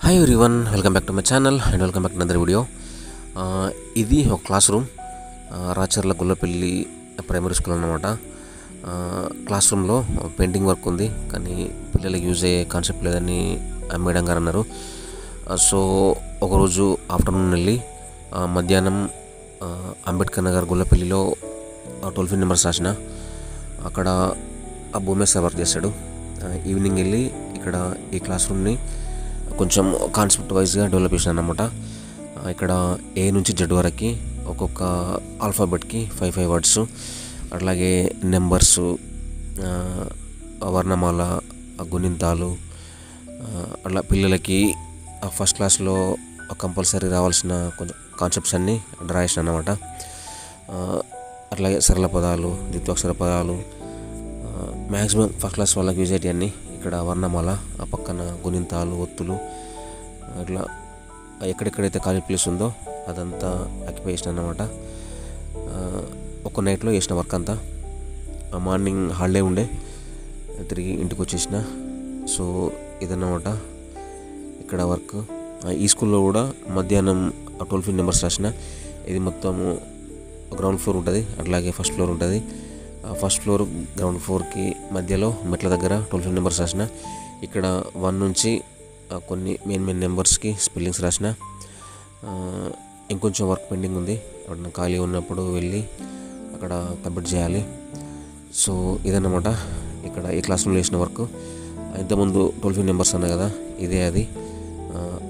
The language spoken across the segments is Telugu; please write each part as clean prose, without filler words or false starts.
Hi everyone, welcome back to my channel and welcome back to another video. ఇది ఒక classroom, Racharla Gullapalli primary school అన్నమాట. క్లాస్ రూమ్లో పెయింటింగ్ వర్క్ ఉంది, కానీ పిల్లలకి యూజ్ అయ్యే కాన్సెప్ట్ లేదని మేడం గారు అన్నారు. సో ఒకరోజు ఆఫ్టర్నూన్ వెళ్ళి మధ్యాహ్నం అంబేద్కర్ నగర్ గుల్లపల్లిలో 12 నెంబర్స్ రాసిన అక్కడ ఆ భూమేశ్వర్ వర్క్ చేశాడు. ఈవినింగ్ వెళ్ళి ఇక్కడ ఈ క్లాస్ రూమ్ని కొంచెం కాన్సెప్ట్ వైజ్గా డెవలప్ చేశాను అన్నమాట. ఇక్కడ ఏ నుంచి జెడ్ వరకు ఒక్కొక్క ఆల్ఫాబెట్కి 5 వర్డ్స్, అట్లాగే నెంబర్స్, వర్ణమాల, గుణింతాలు, అట్లా పిల్లలకి ఫస్ట్ క్లాస్లో కంపల్సరీ రావాల్సిన కొంచెం కాన్సెప్ట్స్ అన్నీ డ్రా చేశాను అన్నమాట. అట్లాగే సరళ పదాలు, ద్విత్వాక్షర పదాలు, మ్యాక్సిమం ఫస్ట్ క్లాస్ వాళ్ళకి యూజ్ అయ్యేవి. ఇక్కడ వర్ణమాల, ఆ పక్కన గుణింతాలు, ఒత్తులు, ఇట్లా ఎక్కడెక్కడైతే ఖాళీ ప్లేస్ ఉందో అదంతా ఆక్యుపై చేసిన అన్నమాట. ఒక నైట్లో చేసిన వర్క్ అంతా. మార్నింగ్ హాలిడే ఉండే, తిరిగి ఇంటికి వచ్చేసిన. సో ఇదన్నమాట ఇక్కడ వర్క్. ఈ స్కూల్లో కూడా మధ్యాహ్నం 12 నెంబర్స్ రాసిన. ఇది మొత్తము గ్రౌండ్ ఫ్లోర్ ఉంటుంది, అట్లాగే ఫస్ట్ ఫ్లోర్ ఉంటుంది. ఫస్ట్ ఫ్లోర్ గ్రౌండ్ ఫ్లోర్కి మధ్యలో మెట్ల దగ్గర 12 నెంబర్స్ రాసిన. ఇక్కడ 1 నుంచి కొన్ని మెయిన్ నెంబర్స్కి స్పెల్లింగ్స్ రాసిన. ఇంకొంచెం వర్క్ పెండింగ్ ఉంది, అక్కడ ఖాళీ ఉన్నప్పుడు వెళ్ళి అక్కడ కంప్లీట్ చేయాలి. సో ఇదన్నమాట ఇక్కడ ఈ క్లాస్ రూమ్లో చేసిన వర్క్. ఇంతకుముందు 12 నెంబర్స్ అన్నా కదా, ఇదే అది.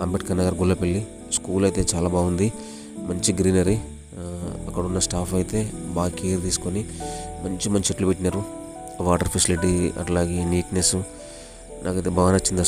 అంబేద్కర్ నగర్ గుల్లపల్లి స్కూల్ అయితే చాలా బాగుంది, మంచి గ్రీనరీ. అక్కడ ఉన్న స్టాఫ్ అయితే బాగా కేర్ తీసుకొని మంచి చెట్లు పెట్టినారు. వాటర్ ఫెసిలిటీ, అట్లాగే నీట్నెస్ నాకైతే బాగా నచ్చింది.